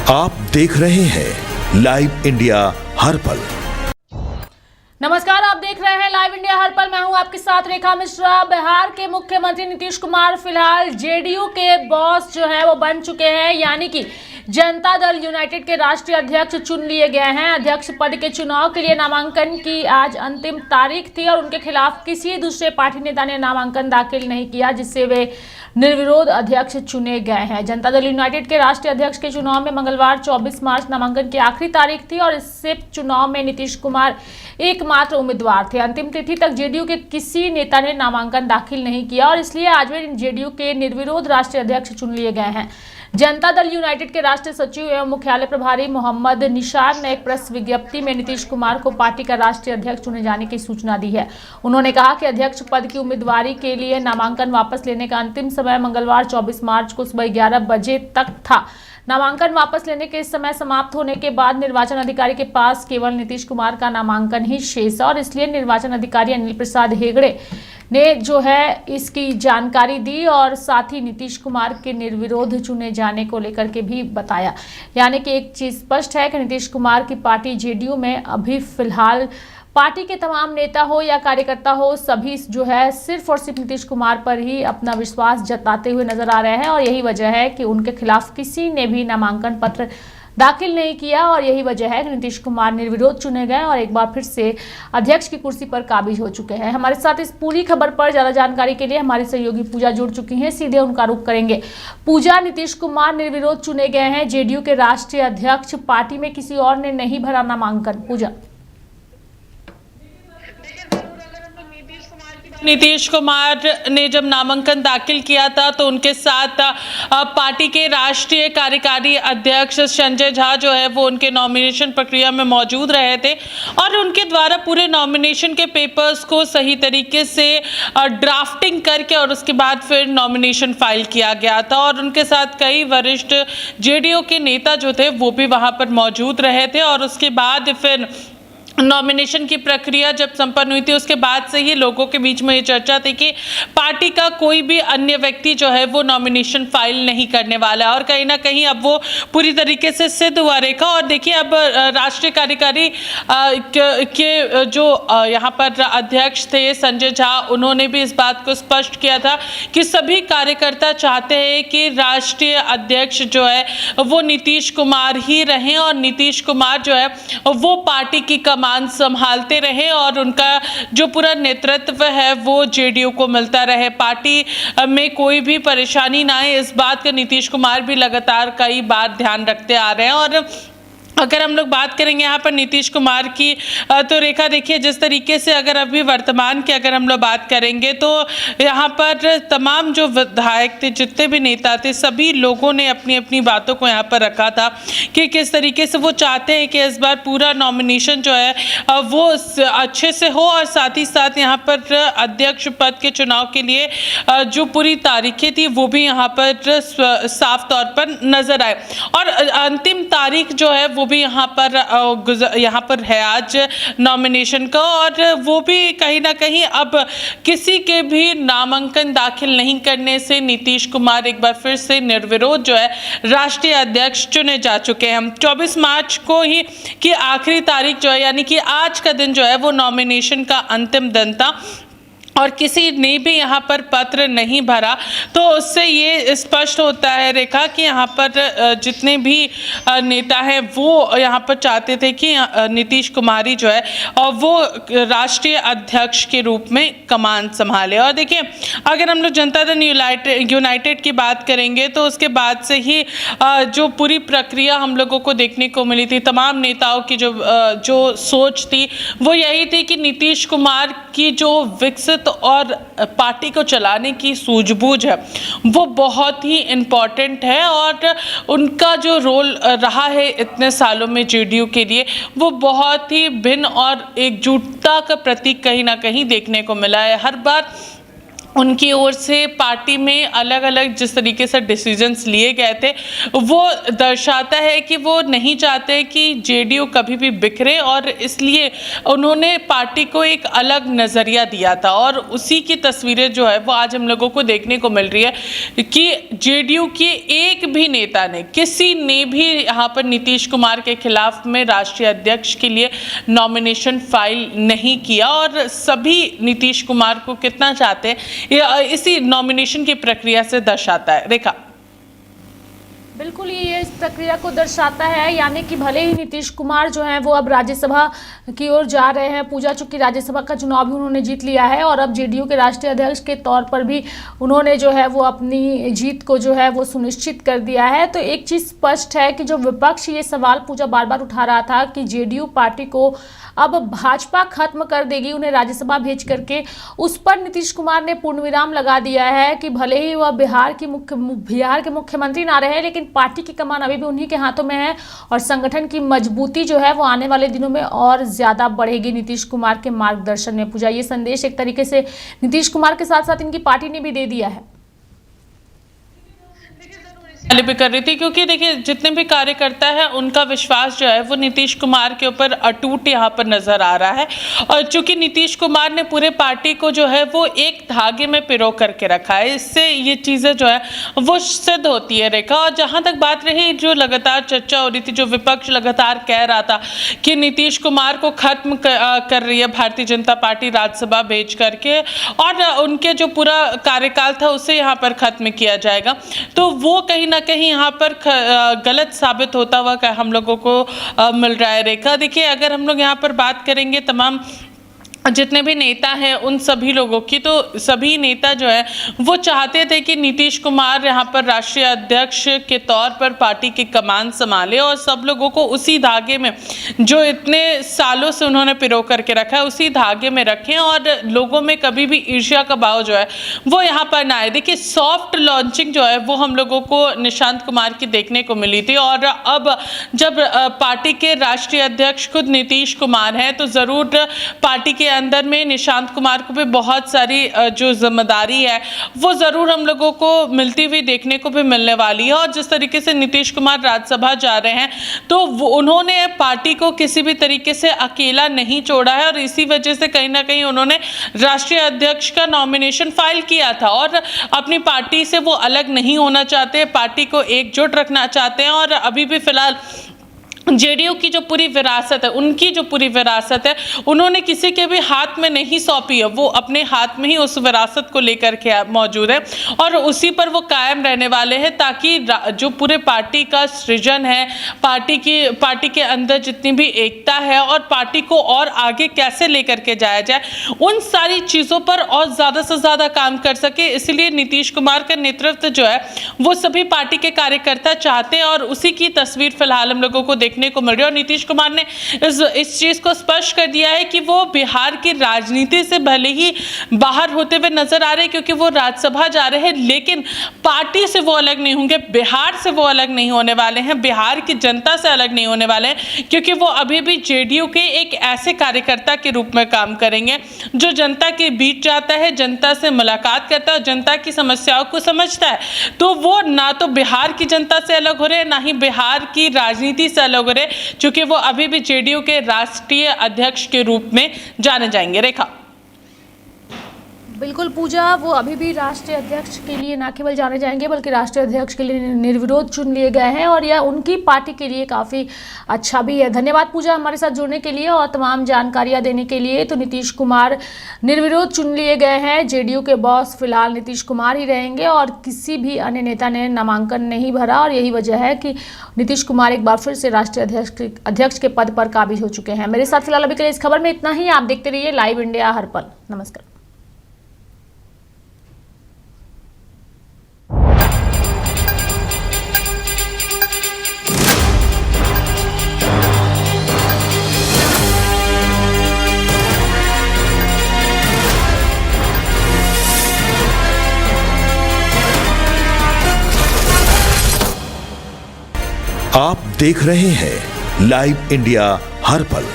आप देख रहे हैं लाइव इंडिया हर पल। नमस्कार, आप देख रहे हैं लाइव इंडिया हर पल। मैं हूं आपके साथ रेखा मिश्रा। बिहार के मुख्यमंत्री नीतीश कुमार फिलहाल जेडीयू के बॉस जो है वो बन चुके हैं, यानी कि जनता दल यूनाइटेड के राष्ट्रीय अध्यक्ष चुन लिए गए हैं। अध्यक्ष पद के चुनाव के लिए नामांकन की आज अंतिम तारीख थी और उनके खिलाफ किसी दूसरे पार्टी नेता ने नामांकन दाखिल नहीं किया, जिससे वे निर्विरोध अध्यक्ष चुने गए हैं। जनता दल यूनाइटेड के राष्ट्रीय अध्यक्ष के चुनाव में मंगलवार 24 मार्च नामांकन की आखिरी तारीख थी और इससे चुनाव में नीतीश कुमार एकमात्र उम्मीदवार थे। अंतिम तिथि तक जेडीयू के किसी नेता ने नामांकन दाखिल नहीं किया और इसलिए आज वे जेडीयू के निर्विरोध राष्ट्रीय अध्यक्ष चुन लिए गए हैं। जनता दल यूनाइटेड के राष्ट्रीय सचिव एवं मुख्यालय प्रभारी मोहम्मद निशार ने एक प्रेस विज्ञप्ति में नीतीश कुमार को पार्टी का राष्ट्रीय अध्यक्ष चुने जाने की सूचना दी है। उन्होंने कहा कि अध्यक्ष पद की उम्मीदवारी के लिए नामांकन वापस लेने का अंतिम समय मंगलवार 24 मार्च को सुबह 11 बजे तक था। नामांकन वापस लेने के इस समय समाप्त होने के बाद निर्वाचन अधिकारी के पास केवल नीतीश कुमार का नामांकन ही शेष है और इसलिए निर्वाचन अधिकारी अनिल प्रसाद हेगड़े ने जो है इसकी जानकारी दी और साथ ही नीतीश कुमार के निर्विरोध चुने जाने को लेकर के भी बताया। यानी कि एक चीज स्पष्ट है कि नीतीश कुमार की पार्टी जेडीयू में अभी फिलहाल पार्टी के तमाम नेता हो या कार्यकर्ता हो, सभी जो है सिर्फ और सिर्फ नीतीश कुमार पर ही अपना विश्वास जताते हुए नजर आ रहे हैं और यही वजह है कि उनके खिलाफ किसी ने भी नामांकन पत्र दाखिल नहीं किया और यही वजह है कि नीतीश कुमार निर्विरोध चुने गए और एक बार फिर से अध्यक्ष की कुर्सी पर काबिज हो चुके हैं। हमारे साथ इस पूरी खबर पर ज्यादा जानकारी के लिए हमारी सहयोगी पूजा जुड़ चुकी हैं, सीधे उनका रुख करेंगे। पूजा, नीतीश कुमार निर्विरोध चुने गए हैं जेडीयू के राष्ट्रीय अध्यक्ष, पार्टी में किसी और ने नहीं भरा नामांकन। पूजा, नीतीश कुमार ने जब नामांकन दाखिल किया था तो उनके साथ पार्टी के राष्ट्रीय कार्यकारी अध्यक्ष संजय झा जो है वो उनके नॉमिनेशन प्रक्रिया में मौजूद रहे थे और उनके द्वारा पूरे नॉमिनेशन के पेपर्स को सही तरीके से ड्राफ्टिंग करके और उसके बाद फिर नॉमिनेशन फाइल किया गया था और उनके साथ कई वरिष्ठ जेडीयू के नेता जो थे वो भी वहां पर मौजूद रहे थे और उसके बाद फिर नॉमिनेशन की प्रक्रिया जब संपन्न हुई थी उसके बाद से ही लोगों के बीच में ये चर्चा थी कि पार्टी का कोई भी अन्य व्यक्ति जो है वो नॉमिनेशन फाइल नहीं करने वाला है और कहीं ना कहीं अब वो पूरी तरीके से सिद्ध हुआ। रेखा, और देखिए अब राष्ट्रीय कार्यकारी के जो यहाँ पर अध्यक्ष थे संजय झा, उन्होंने भी इस बात को स्पष्ट किया था कि सभी कार्यकर्ता चाहते हैं कि राष्ट्रीय अध्यक्ष जो है वो नीतीश कुमार ही रहें और नीतीश कुमार जो है वो पार्टी की कमान संभालते रहे और उनका जो पूरा नेतृत्व है वो जेडीयू को मिलता रहे, पार्टी में कोई भी परेशानी ना आए। इस बात का नीतीश कुमार भी लगातार कई बार ध्यान रखते आ रहे हैं। और अगर हम लोग बात करेंगे यहाँ पर नीतीश कुमार की तो रेखा देखिए जिस तरीके से अगर अभी वर्तमान की अगर हम लोग बात करेंगे तो यहाँ पर तमाम जो विधायक थे, जितने भी नेता थे, सभी लोगों ने अपनी अपनी बातों को यहाँ पर रखा था कि किस तरीके से वो चाहते हैं कि इस बार पूरा नॉमिनेशन जो है वो अच्छे से हो और साथ ही साथ यहाँ पर अध्यक्ष पद के चुनाव के लिए जो पूरी तारीखें थी वो भी यहाँ पर साफ तौर पर नजर आए और अंतिम तारीख जो है वो भी यहाँ पर है आज नॉमिनेशन का और वो भी कहीं ना कहीं अब किसी के भी नामांकन दाखिल नहीं करने से नीतीश कुमार एक बार फिर से निर्विरोध जो है राष्ट्रीय अध्यक्ष चुने जा चुके हैं। 24 मार्च को ही की आखिरी तारीख जो है यानी कि आज का दिन जो है वो नॉमिनेशन का अंतिम दिन था और किसी ने भी यहाँ पर पत्र नहीं भरा, तो उससे ये स्पष्ट होता है रेखा कि यहाँ पर जितने भी नेता हैं वो यहाँ पर चाहते थे कि नीतीश कुमार ही जो है और वो राष्ट्रीय अध्यक्ष के रूप में कमान संभाले। और देखिए अगर हम लोग जनता दल यूनाइटेड की बात करेंगे तो उसके बाद से ही जो पूरी प्रक्रिया हम लोगों को देखने को मिली थी, तमाम नेताओं की जो सोच थी वो यही थी कि नीतीश कुमार की जो विकसित और पार्टी को चलाने की सूझबूझ है वो बहुत ही इम्पॉर्टेंट है और उनका जो रोल रहा है इतने सालों में जेडीयू के लिए वो बहुत ही भिन्न और एकजुटता का प्रतीक कहीं ना कहीं देखने को मिला है। हर बार उनकी ओर से पार्टी में अलग अलग जिस तरीके से डिसीजंस लिए गए थे वो दर्शाता है कि वो नहीं चाहते कि जेडीयू कभी भी बिखरे, और इसलिए उन्होंने पार्टी को एक अलग नज़रिया दिया था। और उसी की तस्वीरें जो है वो आज हम लोगों को देखने को मिल रही है कि जेडीयू के एक भी नेता ने, किसी ने भी यहाँ पर नीतीश कुमार के खिलाफ में राष्ट्रीय अध्यक्ष के लिए नॉमिनेशन फाइल नहीं किया, और सभी नीतीश कुमार को कितना चाहते हैं इसी नॉमिनेशन की प्रक्रिया से दर्शाता है। रेखा, बिल्कुल ये इस प्रक्रिया को दर्शाता है, यानी कि भले ही नीतीश कुमार जो हैं वो अब राज्यसभा की ओर जा रहे हैं, पूजा चूंकि राज्यसभा का चुनाव भी उन्होंने जीत लिया है और अब जेडीयू के राष्ट्रीय अध्यक्ष के तौर पर भी उन्होंने जो है वो अपनी जीत को जो है वो सुनिश्चित कर दिया है। तो एक चीज़ स्पष्ट है कि जो विपक्ष ये सवाल पूजा बार बार उठा रहा था कि जेडीयू पार्टी को अब भाजपा खत्म कर देगी उन्हें राज्यसभा भेज करके, उस पर नीतीश कुमार ने पूर्ण विराम लगा दिया है कि भले ही वह बिहार के मुख्यमंत्री ना रहे, लेकिन पार्टी की कमान अभी भी उन्हीं के हाथों में है और संगठन की मजबूती जो है वो आने वाले दिनों में और ज्यादा बढ़ेगी नीतीश कुमार के मार्गदर्शन में। पूजा, ये संदेश एक तरीके से नीतीश कुमार के साथ साथ इनकी पार्टी ने भी दे दिया है। भी कर रही थी, क्योंकि देखिए जितने भी कार्यकर्ता है उनका विश्वास जो है वो नीतीश कुमार के ऊपर अटूट यहाँ पर नजर आ रहा है, और चूंकि नीतीश कुमार ने पूरे पार्टी को जो है वो एक धागे में पिरो करके रखा है, इससे ये चीज़ें जो है वो सिद्ध होती है। रेखा, और जहाँ तक बात रही जो लगातार चर्चा हो रही थी, जो विपक्ष लगातार कह रहा था कि नीतीश कुमार को खत्म कर रही है भारतीय जनता पार्टी राज्यसभा भेज करके, और उनके जो पूरा कार्यकाल था उसे यहाँ पर खत्म किया जाएगा, तो वो कहीं ना कहीं यहाँ पर गलत साबित होता हुआ हम लोगों को मिल रहा है। रेखा, देखिए अगर हम लोग यहाँ पर बात करेंगे तमाम जितने भी नेता हैं उन सभी लोगों की, तो सभी नेता जो है वो चाहते थे कि नीतीश कुमार यहाँ पर राष्ट्रीय अध्यक्ष के तौर पर पार्टी की कमान संभाले और सब लोगों को उसी धागे में जो इतने सालों से उन्होंने पिरो करके रखा है उसी धागे में रखें, और लोगों में कभी भी ईर्ष्या का भाव जो है वो यहाँ पर ना आए। देखिए सॉफ्ट लॉन्चिंग जो है वो हम लोगों को निशांत कुमार की देखने को मिली थी, और अब जब पार्टी के राष्ट्रीय अध्यक्ष खुद नीतीश कुमार हैं तो ज़रूर पार्टी के अंदर में निशांत कुमार को भी बहुत सारी जो जिम्मेदारी है वो ज़रूर हम लोगों को मिलती हुई देखने को भी मिलने वाली है। और जिस तरीके से नीतीश कुमार राज्यसभा जा रहे हैं तो उन्होंने पार्टी को किसी भी तरीके से अकेला नहीं छोड़ा है, और इसी वजह से कहीं ना कहीं उन्होंने राष्ट्रीय अध्यक्ष का नॉमिनेशन फाइल किया था और अपनी पार्टी से वो अलग नहीं होना चाहते, पार्टी को एकजुट रखना चाहते हैं। और अभी भी फिलहाल जेडीयू की जो पूरी विरासत है, उनकी जो पूरी विरासत है उन्होंने किसी के भी हाथ में नहीं सौंपी है, वो अपने हाथ में ही उस विरासत को लेकर के मौजूद है और उसी पर वो कायम रहने वाले हैं, ताकि जो पूरे पार्टी का सृजन है, पार्टी के अंदर जितनी भी एकता है और पार्टी को और आगे कैसे लेकर के जाया जाए, उन सारी चीज़ों पर और ज़्यादा से ज़्यादा काम कर सके। इसलिए नीतीश कुमार का नेतृत्व जो है वो सभी पार्टी के कार्यकर्ता चाहते हैं और उसी की तस्वीर फिलहाल हम लोगों को देखने को मिल रही है। और नीतीश कुमार ने इस चीज को स्पष्ट कर दिया है कि वो बिहार की राजनीति से भले ही बाहर होते हुए नजर आ रहे हैं क्योंकि वो राज्यसभा जा रहे हैं, लेकिन पार्टी से वो अलग नहीं होंगे, बिहार से वो अलग नहीं होने वाले हैं, बिहार की जनता से अलग नहीं होने वाले हैं, क्योंकि वो अभी भी जेडीयू के एक ऐसे कार्यकर्ता के रूप में काम करेंगे जो जनता के बीच जाता है, जनता से मुलाकात करता है और जनता की समस्याओं को समझता है। तो वो ना तो बिहार की जनता से अलग हो रहे हैं, ना ही बिहार की राजनीति से अलग हो रहे, क्योंकि वो अभी भी जेडीयू के राष्ट्रीय अध्यक्ष के रूप में जाने जाएंगे। रेखा, बिल्कुल पूजा, वो अभी भी राष्ट्रीय अध्यक्ष के लिए न केवल जाने जाएंगे बल्कि राष्ट्रीय अध्यक्ष के लिए निर्विरोध चुन लिए गए हैं और यह उनकी पार्टी के लिए काफ़ी अच्छा भी है। धन्यवाद पूजा हमारे साथ जुड़ने के लिए और तमाम जानकारियां देने के लिए। तो नीतीश कुमार निर्विरोध चुन लिए गए हैं, जेडीयू के बॉस फिलहाल नीतीश कुमार ही रहेंगे और किसी भी अन्य नेता ने नामांकन नहीं भरा और यही वजह है कि नीतीश कुमार एक बार फिर से राष्ट्रीय अध्यक्ष के पद पर काबिज हो चुके हैं। मेरे साथ फिलहाल अभी के लिए इस खबर में इतना ही। आप देखते रहिए लाइव इंडिया हर पल। नमस्कार। आप देख रहे हैं लाइव इंडिया हर पल।